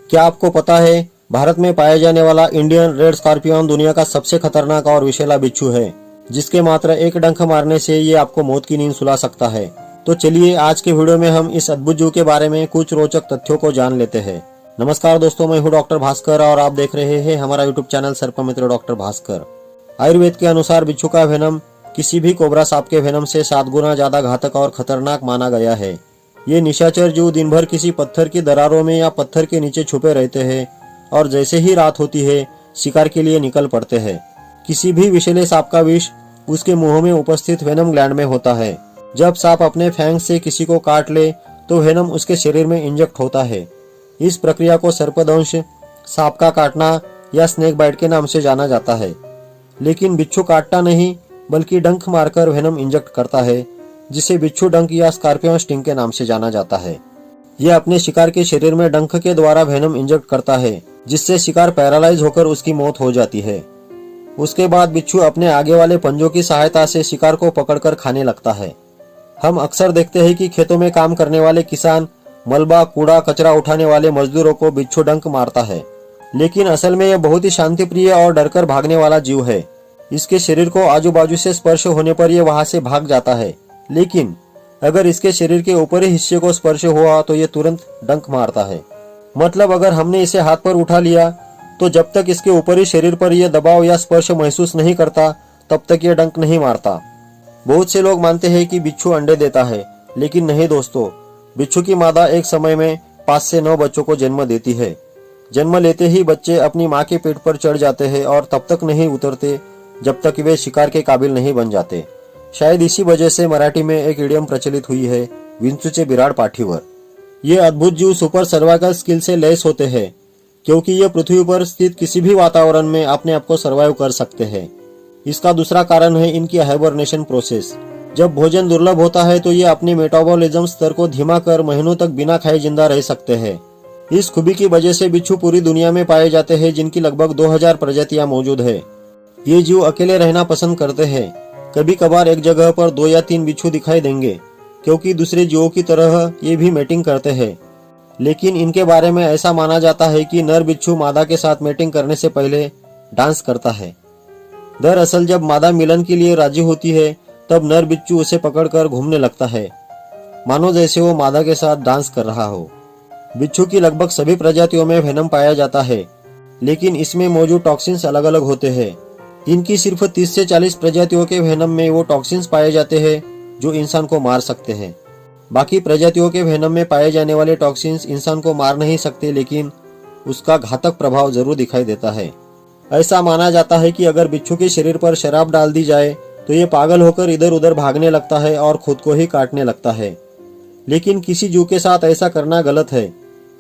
क्या आपको पता है भारत में पाया जाने वाला इंडियन रेड स्कॉर्पियन दुनिया का सबसे खतरनाक और विषैला बिच्छू है, जिसके मात्र एक डंक मारने से ये आपको मौत की नींद सुला सकता है। तो चलिए आज के वीडियो में हम इस अद्भुत जीव के बारे में कुछ रोचक तथ्यों को जान लेते हैं। नमस्कार दोस्तों, मैं हूँ डॉक्टर भास्कर और आप देख रहे हैं हमारा YouTube channel Sarpmitra doctor Bhaskar. Ayurveda के अनुसार बिच्छू का वेनम किसी भी कोबरा सांप के वेनम से 7 गुना ज्यादा घातक और खतरनाक माना गया है। ये निशाचर जीव दिन भर किसी पत्थर की दरारों में या पत्थर के नीचे छुपे रहते हैं और जैसे ही रात होती है शिकार के लिए निकल पड़ते हैं। किसी भी विषैले सांप का विष उसके मुंह में उपस्थित वेनम ग्लैंड में होता है। जब सांप अपने फैंग से किसी को काट ले तो वेनम उसके शरीर में इंजेक्ट होता है। इस प्रक्रिया को सर्पदंश, सांप का काटना या स्नेक बाइट के नाम से जाना जाता है। लेकिन बिच्छू काटता नहीं बल्कि डंक मारकर वेनम इंजेक्ट करता है, जिसे बिच्छू डंक या स्कॉर्पियन स्टिंग के नाम से जाना जाता है। यह अपने शिकार के शरीर में डंक के द्वारा वेनम इंजेक्ट करता है, जिससे शिकार पैरालाइज होकर उसकी मौत हो जाती है। उसके बाद बिच्छू अपने आगे वाले पंजों की सहायता से शिकार को पकड़कर खाने लगता है। हम अक्सर देखते हैं कि खेतों में काम करने वाले किसान मलबा, कूड़ा, कचरा उठाने वाले मजदूरों को बिच्छू डंक मारता है, लेकिन असल में यह बहुत ही शांतिप्रिय और डरकर भागने वाला जीव है। इसके शरीर को आजू बाजू से स्पर्श होने पर यह वहां से भाग जाता है, लेकिन अगर इसके शरीर के ऊपरी हिस्से को स्पर्श हुआ तो ये तुरंत डंक मारता है। मतलब अगर हमने इसे हाथ पर उठा लिया तो जब तक इसके ऊपरी शरीर पर यह दबाव या स्पर्श महसूस नहीं करता तब तक यह डंक नहीं मारता। बहुत से लोग मानते हैं कि बिच्छू अंडे देता है, लेकिन नहीं दोस्तों। बिच्छू की मादा एक समय में 5 से 9 बच्चों को जन्म देती है। जन्म लेते ही बच्चे अपनी माँ के पेट पर चढ़ जाते हैं और तब तक नहीं उतरते जब तक वे शिकार के काबिल नहीं बन जाते। शायद इसी वजह से मराठी में एक इडियम प्रचलित हुई है, विंचूचे बिराड पाठीवर। ये अद्भुत जीव सुपर सर्वाइवल स्किल से लैस होते हैं, क्योंकि ये पृथ्वी पर स्थित किसी भी वातावरण में अपने आप को सर्वाइव कर सकते हैं। इसका दूसरा कारण है इनकी हाइबरनेशन प्रोसेस। जब भोजन दुर्लभ होता है तो ये अपने मेटाबॉलिज्म स्तर को धीमा कर महीनों तक बिना खाए जिंदा रह सकते हैं। इस खूबी की वजह से बिच्छू पूरी दुनिया में पाए जाते हैं, जिनकी लगभग 2000 प्रजातियां मौजूद है। ये जीव अकेले रहना पसंद करते हैं। कभी कभार एक जगह पर 2 या 3 बिच्छू दिखाई देंगे, क्योंकि दूसरे जीवों की तरह ये भी मेटिंग करते हैं। लेकिन इनके बारे में ऐसा माना जाता है कि नर बिच्छू मादा के साथ मेटिंग करने से पहले डांस करता है। दरअसल जब मादा मिलन के लिए राजी होती है तब नर बिच्छू उसे पकड़कर घूमने लगता है, मानो जैसे वो मादा के साथ डांस कर रहा हो। बिच्छू की लगभग सभी प्रजातियों में वेनम पाया जाता है, लेकिन इसमें मौजूद टॉक्सिन्स अलग अलग होते हैं। इनकी सिर्फ 30 से 40 प्रजातियों के वेनम में वो टॉक्सिन्स पाए जाते हैं जो इंसान को मार सकते हैं। बाकी प्रजातियों के वेनम में पाए जाने वाले टॉक्सिन्स इंसान को मार नहीं सकते, लेकिन उसका घातक प्रभाव जरूर दिखाई देता है। ऐसा माना जाता है कि अगर बिच्छू के शरीर पर शराब डाल दी जाए तो ये पागल होकर इधर उधर भागने लगता है और खुद को ही काटने लगता है। लेकिन किसी जीव के साथ ऐसा करना गलत है।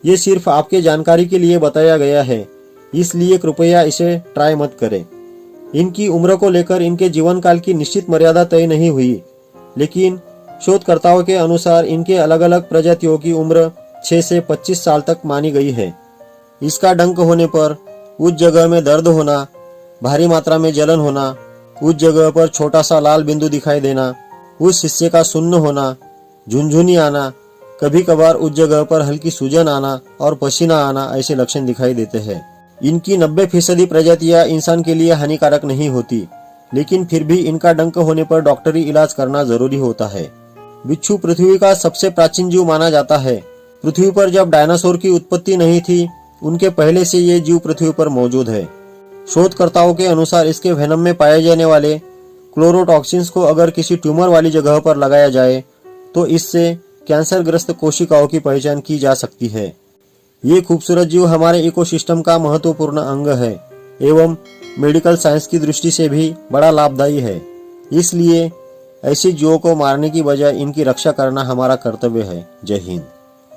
ये सिर्फ आपके जानकारी के लिए बताया गया है, इसलिए कृपया इसे ट्राई मत करें। इनकी उम्र को लेकर इनके जीवन काल की निश्चित मर्यादा तय नहीं हुई, लेकिन शोधकर्ताओं के अनुसार इनके अलग अलग प्रजातियों की उम्र 6 से 25 साल तक मानी गई है। इसका डंक होने पर उस जगह में दर्द होना, भारी मात्रा में जलन होना, उस जगह पर छोटा सा लाल बिंदु दिखाई देना, उस हिस्से का सुन्न होना, झुनझुनी आना, कभी कभार उस जगह पर हल्की सूजन आना और पसीना आना, ऐसे लक्षण दिखाई देते हैं। इनकी 90% प्रजातियां इंसान के लिए हानिकारक नहीं होती, लेकिन फिर भी इनका डंक होने पर डॉक्टरी इलाज करना जरूरी होता है। बिच्छू पृथ्वी का सबसे प्राचीन जीव माना जाता है। पृथ्वी पर जब डायनासोर की उत्पत्ति नहीं थी, उनके पहले से ये जीव पृथ्वी पर मौजूद है। शोधकर्ताओं के अनुसार इसके वेनम में पाए जाने वाले क्लोरोटॉक्सिन्स को अगर किसी ट्यूमर वाली जगह पर लगाया जाए तो इससे कैंसरग्रस्त कोशिकाओं की पहचान की जा सकती है। ये खूबसूरत जीव हमारे इकोसिस्टम का महत्वपूर्ण अंग है एवं मेडिकल साइंस की दृष्टि से भी बड़ा लाभदायी है। इसलिए ऐसे जीवों को मारने की बजाय इनकी रक्षा करना हमारा कर्तव्य है। जय हिंद।